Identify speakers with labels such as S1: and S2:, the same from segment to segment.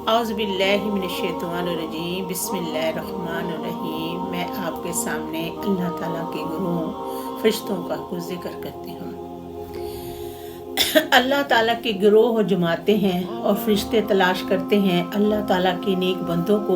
S1: औज़ुबिल्लाहिमिनश्शैतानिर्रजीम बिस्मिल्लाहिर्रहमानिर्रहीम। मैं आपके सामने अल्लाह ताला के गुरोह फरिश्तों का कुछ जिक्र करती हूँ। अल्लाह ताला के गिरोह जमाते हैं और फरिश्ते तलाश करते हैं अल्लाह ताला के नेक बंदों को,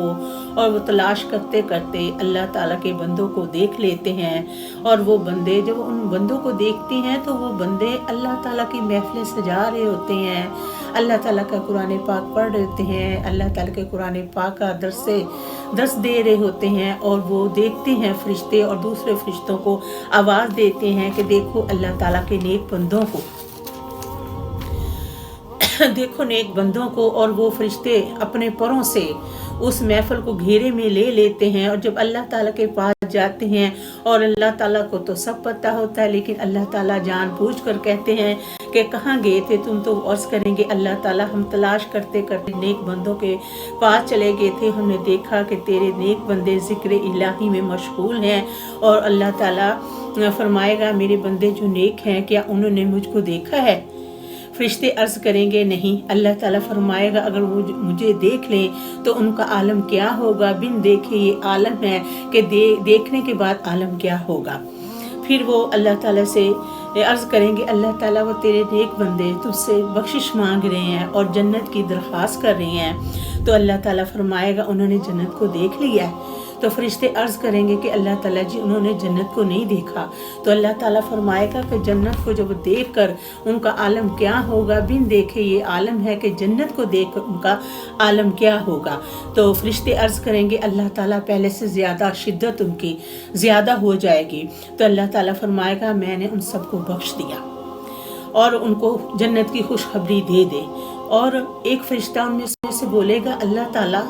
S1: और वो तलाश करते करते अल्लाह ताला के बंदों को देख लेते हैं। और वो बंदे जब उन बंदों को देखते हैं तो वो बंदे अल्लाह ताला की महफिलें सजा रहे होते हैं, अल्लाह ताला का कुरान पाक पढ़ रहे होते हैं, अल्लाह ताला के कुरान पाक का दर्स दे रहे होते हैं। और वो देखते हैं फरिश्ते और दूसरे फरिश्तों को आवाज़ देते हैं कि देखो अल्लाह ताला के नेक बंदों को, देखो नेक बंदों को। और वो फरिश्ते अपने परों से उस महफिल को घेरे में ले लेते हैं। और जब अल्लाह ताला के पास जाते हैं, और अल्लाह ताला को तो सब पता होता है, लेकिन अल्लाह ताला जानबूझ कर कहते हैं कि कहाँ गए थे तुम, तो अर्ज करेंगे अल्लाह ताला हम तलाश करते करते नेक बंदों के पास चले गए थे, हमने देखा कि तेरे नेक बंदे ज़िक्र इलाही में मशगूल हैं। और अल्लाह ताला फरमाएगा मेरे बंदे जो नेक हैं क्या उन्होंने मुझको देखा है? फरिश्ते अर्ज़ करेंगे नहीं। अल्लाह ताला फरमाएगा अगर वो मुझे देख लें तो उनका आलम क्या होगा, बिन देखे ये आलम है कि देखने के बाद आलम क्या होगा। फिर वो अल्लाह ताला से अर्ज़ करेंगे अल्लाह ताला वो तेरे नेक बंदे तुझसे बख्शिश मांग रहे हैं और जन्नत की दरख्वास्त कर रहे हैं। तो अल्लाह ताला फरमाएगा उन्होंने जन्नत को देख लिया है। तो फरिश्ते अर्ज़ करेंगे कि अल्लाह ताला जी उन्होंने जन्नत को नहीं देखा। तो अल्लाह ताला फरमाएगा कि जन्नत को जब देख कर उनका आलम क्या होगा, बिन देखे ये आलम है कि जन्नत को देख कर उनका आलम क्या होगा। तो फरिश्ते अर्ज़ करेंगे अल्लाह ताला पहले से ज़्यादा शिद्दत उनकी ज़्यादा हो जाएगी। तो अल्लाह ताला फरमाएगा मैंने उन सबको बख्श दिया और उनको जन्नत की खुशखबरी दे दे। और एक फरिश्ता उनमें से बोलेगा अल्लाह ताला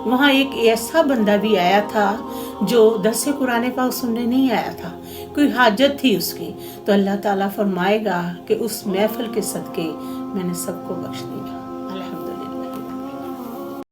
S1: वहाँ एक ऐसा बंदा भी आया था जो दर्स कुरान पाक सुनने नहीं आया था, कोई हाजत थी उसकी। तो अल्लाह ताला फरमाएगा कि उस महफिल के सदके मैंने सबको बख्श दिया।